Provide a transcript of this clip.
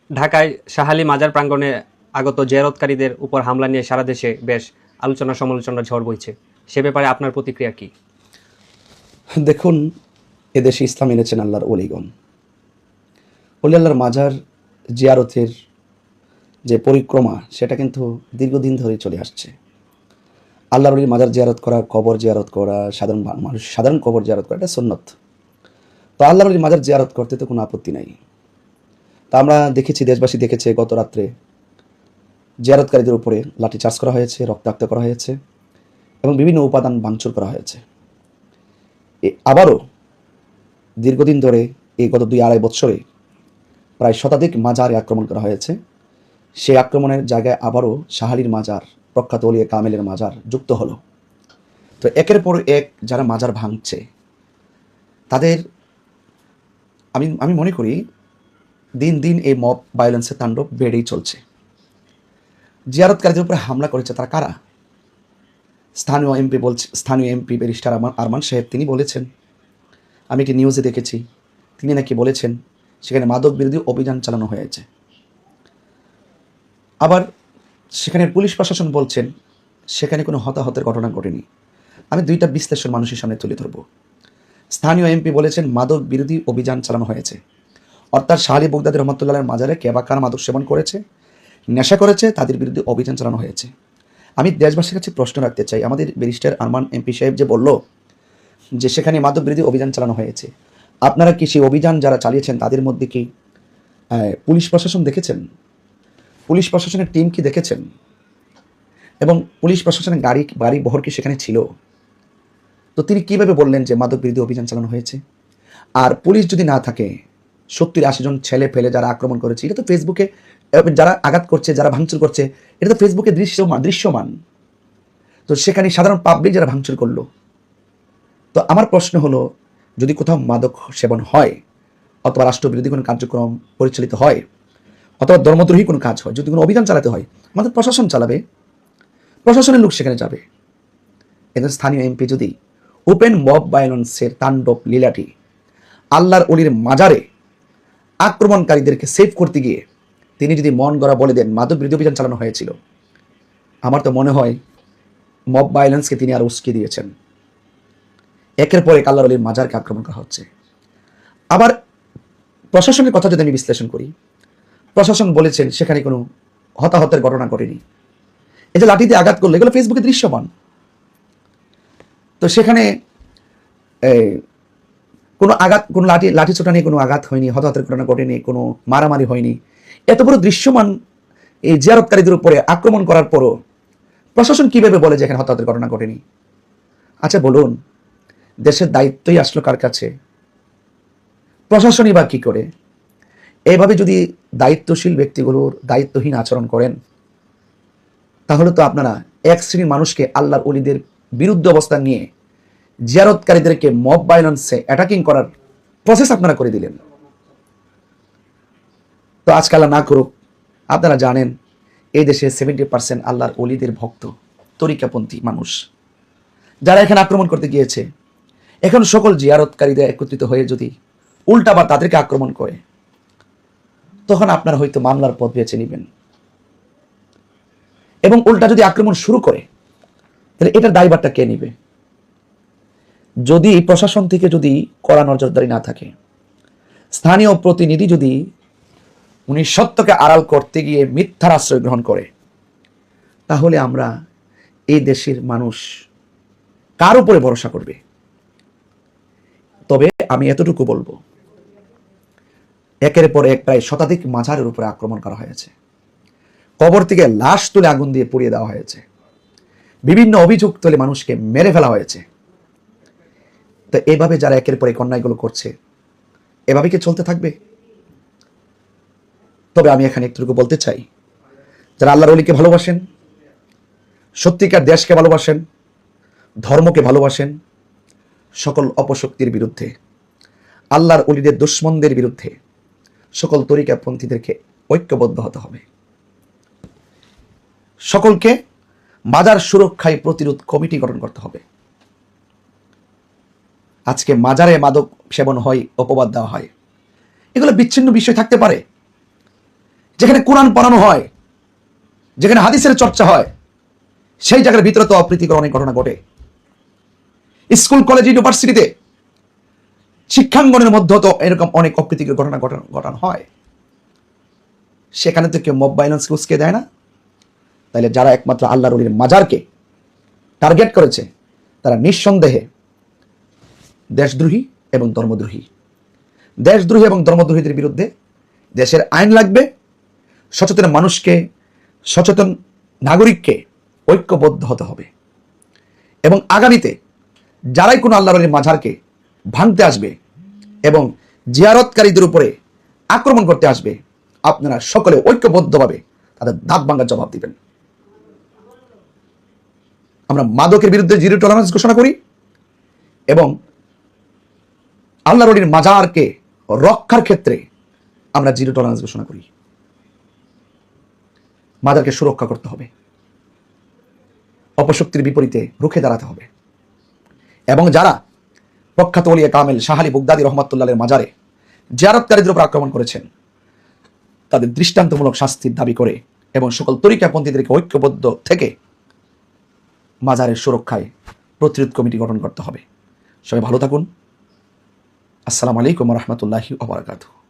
ঢাকায় শাহালী মাজার প্রাঙ্গণে আগত জিয়ারতকারীদের উপর হামলা নিয়ে সারা দেশে বেশ আলোচনা সমালোচনার ঝড় বইছে। সে ব্যাপারে আপনার প্রতিক্রিয়া কি? দেখুন, এদেশে ইসলাম এনেছেন আল্লাহর অলিগণ। অলি আল্লাহর মাজার জিয়ারতের যে পরিক্রমা, সেটা কিন্তু দীর্ঘদিন ধরেই চলে আসছে। আল্লাহর অলির মাজার জিয়ারত করা, কবর জিয়ারত করা, সাধারণ কবর জিয়ারত করা, এটা সুন্নত। তো আল্লাহর অলির মাজার জিয়ারত করতে তো কোনো আপত্তি নাই। তা আমরা দেখেছি, দেশবাসী দেখেছে, গত রাত্রে জিয়ারতকারীদের উপরে লাঠিচার্জ করা হয়েছে, রক্তাক্ত করা হয়েছে এবং বিভিন্ন উপাদান ভাঙচুর করা হয়েছে। আবারও দীর্ঘদিন ধরে এই গত 2-2.5 বছরে প্রায় শতাধিক মাজারে আক্রমণ করা হয়েছে। সেই আক্রমণের জায়গায় আবারও শাহালির মাজার, প্রখ্যাত অলিয়ে কামেলের মাজার যুক্ত হলো। তো একের পর এক যারা মাজার ভাঙছে, তাদের আমি মনে করি দিন দিন এই মব ভায়োলেন্সের তাণ্ডব বেড়েই চলছে। জিয়ারতকারীদের উপরে হামলা করেছে তারা কারা? স্থানীয় এমপি ব্যারিস্টার আরমান সাহেব তিনি বলেছেন, আমি একটি নিউজে দেখেছি, তিনি নাকি বলেছেন সেখানে মাদক বিরোধী অভিযান চালানো হয়েছে। আবার সেখানে পুলিশ প্রশাসন বলছেন সেখানে কোনো হতাহতের ঘটনা ঘটেনি। আমি দুইটা বিশ্লেষণ মানুষের সামনে তুলে ধরব। স্থানীয় এমপি বলেছেন মাদক বিরোধী অভিযান চালানো হয়েছে, অর্থাৎ শাহালী বগদাদী রহমতুল্লাহের মাজারে কে বা কারা মাদক সেবন করেছে, নেশা করেছে, তাদের বিরুদ্ধে অভিযান চালানো হয়েছে। আমি দেশবাসীর কাছে প্রশ্ন রাখতে চাই, আমাদের ব্যারিস্টার আরমান এমপি সাহেব যে বলল যে সেখানে মাদক বিরোধী অভিযান চালানো হয়েছে, আপনারা কি সেই অভিযান যারা চালিয়েছেন তাদের মধ্যে কি পুলিশ প্রশাসন দেখেছেন? পুলিশ প্রশাসনের টিম কি দেখেছেন? এবং পুলিশ প্রশাসনের গাড়ি বহর কি সেখানে ছিল? তো তিনি কিভাবে বললেন যে মাদক বিরোধী অভিযান চালানো হয়েছে? আর পুলিশ যদি না থাকে, 70-80 জন ছেলে ফেলে যারা আক্রমণ করেছে, এটা তো ফেসবুকে যারা আঘাত করছে, যারা ভাঙচুর করছে, এটা তো ফেসবুকে দৃশ্যমান। তো সেখানে সাধারণ পাবলিক যারা ভাঙচুর করলো, তো আমার প্রশ্ন হলো, যদি কোথাও মাদক সেবন হয় অথবা রাষ্ট্রবিরোধী কোনো কার্যক্রম পরিচালিত হয় অথবা ধর্মদ্রোহী কোনো কাজ হয়, যদি কোনো অভিযান চালাতে হয়, আমাদের প্রশাসন চালাবে, প্রশাসনের লোক সেখানে যাবে। এদের স্থানীয় এমপি যদি ওপেন মব ভায়োলেন্সের তাণ্ডব লীলাটি আল্লাহর অলির মাজারে আক্রমণকারীদেরকে সেভ করতে গিয়ে তিনি যদি মন গড়া বলে দেন মাদক বিরোধী অভিযান চালানো হয়েছিল, আমার তো মনে হয় মব ভায়োলেন্সকে তিনি আরো উস্কে দিয়েছেন। একের পর এক আল্লাহর অলির মাজারকে আক্রমণ করা হচ্ছে। আবার প্রশাসনের কথা যদি আমি বিশ্লেষণ করি, প্রশাসন বলেছেন সেখানে কোনো হতাহতের ঘটনা ঘটেনি। এই যে লাঠিতে আঘাত করলো, এগুলো ফেসবুকে দৃশ্যমান। তো সেখানে কোনো আঘাত, কোনো লাঠি ছোটা নিয়ে কোনো আঘাত হয়নি, হতাহতের ঘটনা ঘটেনি, কোনো মারামারি হয়নি। এত বড় দৃশ্যমান এই জিয়ারতকারীদের উপরে আক্রমণ করার পরও প্রশাসন কিভাবে বলে যে এখানে হতাহতের ঘটনা ঘটেনি? আচ্ছা বলুন, দেশের দায়িত্বই আসলো কার কাছে? প্রশাসনই বা কি করে? এইভাবে যদি দায়িত্বশীল ব্যক্তিগুলোর দায়িত্বহীন আচরণ করেন, তাহলে তো আপনারা এক শ্রেণীর মানুষকে আল্লাহর ওলিদের বিরুদ্ধে অবস্থান নিয়ে জিয়ারতকারীদেরকে মব ভায়োলেন্সে অ্যাটাকিং করার প্রসেস আপনারা করে দিলেন। তো আজকাল না করুক, আপনারা জানেন এই দেশে 70% আল্লাহর ওলিদের ভক্ত, তরিকাপন্থী মানুষ, যারা এখানে আক্রমণ করতে গিয়েছে। এখন সকল জিয়ারতকারীদের একত্রিত হয়ে যদি উল্টা বা তাদেরকে আক্রমণ করে, তখন আপনারা হয়তো মামলার পথ বেছে নেবেন। এবং উল্টা যদি আক্রমণ শুরু করে, তাহলে এটার দায়ভারটা কে নেবে? যদি প্রশাসন থেকে যদি কড়া নজরদারি না থাকে, স্থানীয় প্রতিনিধি যদি উনি সত্যকে আড়াল করতে গিয়ে মিথ্যার আশ্রয় গ্রহণ করে, তাহলে আমরা এই দেশের মানুষ কার উপরে ভরসা করবে? তবে আমি এতটুকু বলবো, একের পর এক প্রায় শতাধিক মাজারের উপরে আক্রমণ করা হয়েছে, কবর থেকে লাশ তুলে আগুন দিয়ে পুড়িয়ে দেওয়া হয়েছে, বিভিন্ন অভিযোগ তুলে মানুষকে মেরে ফেলা হয়েছে। তো এভাবে যারা একের পর এক অন্যায়গুলো করছে, এভাবে কি চলতে থাকবে? তবে আমি এখানে একটুকু বলতে চাই, যারা আল্লাহর ওলিকে ভালোবাসেন, সত্যিকার দেশকে ভালোবাসেন, ধর্মকে ভালোবাসেন, সকল অপশক্তির বিরুদ্ধে, আল্লাহর ওলিদের দুশ্মনদের বিরুদ্ধে সকল তরিকাপন্থীদেরকে ঐক্যবদ্ধ হতে হবে। সকলকে মাজার সুরক্ষায় প্রতিরোধ কমিটি গঠন করতে হবে। আজকে মাজারে মাদক সেবন হয়, অপবাদ দেওয়া হয়, এগুলো বিচ্ছিন্ন বিষয় থাকতে পারে, যেখানে কোরআন পড়ানো হয়, যেখানে হাদিসের চর্চা হয়, সেই জায়গার ভিতরে তো অপ্রীতিকর অনেক ঘটনা ঘটে। স্কুল, কলেজ, ইউনিভার্সিটিতে শিক্ষাঙ্গনের মধ্যে তো এরকম অনেক অপ্রীতিকর ঘটনা ঘটানো হয়। সেখানে তো কেউ মব ভায়োলেন্সকে উস্কে দেয় না। তাহলে যারা একমাত্র আল্লাহর ওলির মাজারকে টার্গেট করেছে, তারা নিঃসন্দেহে দেশদ্রোহী এবং ধর্মদ্রোহী। দেশদ্রোহী এবং ধর্মদ্রোহীদের বিরুদ্ধে দেশের আইন লাগবে। সচেতন মানুষকে, সচেতন নাগরিককে ঐক্যবদ্ধ হতে হবে। এবং আগামীতে যারাই কোনো আল্লাহর ওলির মাজারকে ভাঙতে আসবে এবং জিয়ারতকারীদের উপরে আক্রমণ করতে আসবে, আপনারা সকলে ঐক্যবদ্ধভাবে তাদের দাঁত ভাঙার জবাব দিবেন। আমরা মাদকের বিরুদ্ধে জিরো টলারেন্স ঘোষণা করি এবং আল্লাহর ওলির মাজারকে রক্ষার ক্ষেত্রে আমরা জিরো টলারেন্স ঘোষণা করি। মাজারকে সুরক্ষা করতে হবে, অপশক্তির বিপরীতে রুখে দাঁড়াতে হবে। এবং যারা প্রখ্যাত ওলিয়ে কামেল শাহ আলী বাগদাদী রহমাতুল্লাহের মাজারে জিয়ারতকারীদের উপর আক্রমণ করেছেন, তাদের দৃষ্টান্তমূলক শাস্তির দাবি করে এবং সকল তরিকাপন্থীদেরকে ঐক্যবদ্ধ থেকে মাজারের সুরক্ষায় প্রতিরোধ কমিটি গঠন করতে হবে। সবাই ভালো থাকুন। আসসালামু আলাইকুম ওয়া রাহমাতুল্লাহি ওয়া বারাকাতুহু।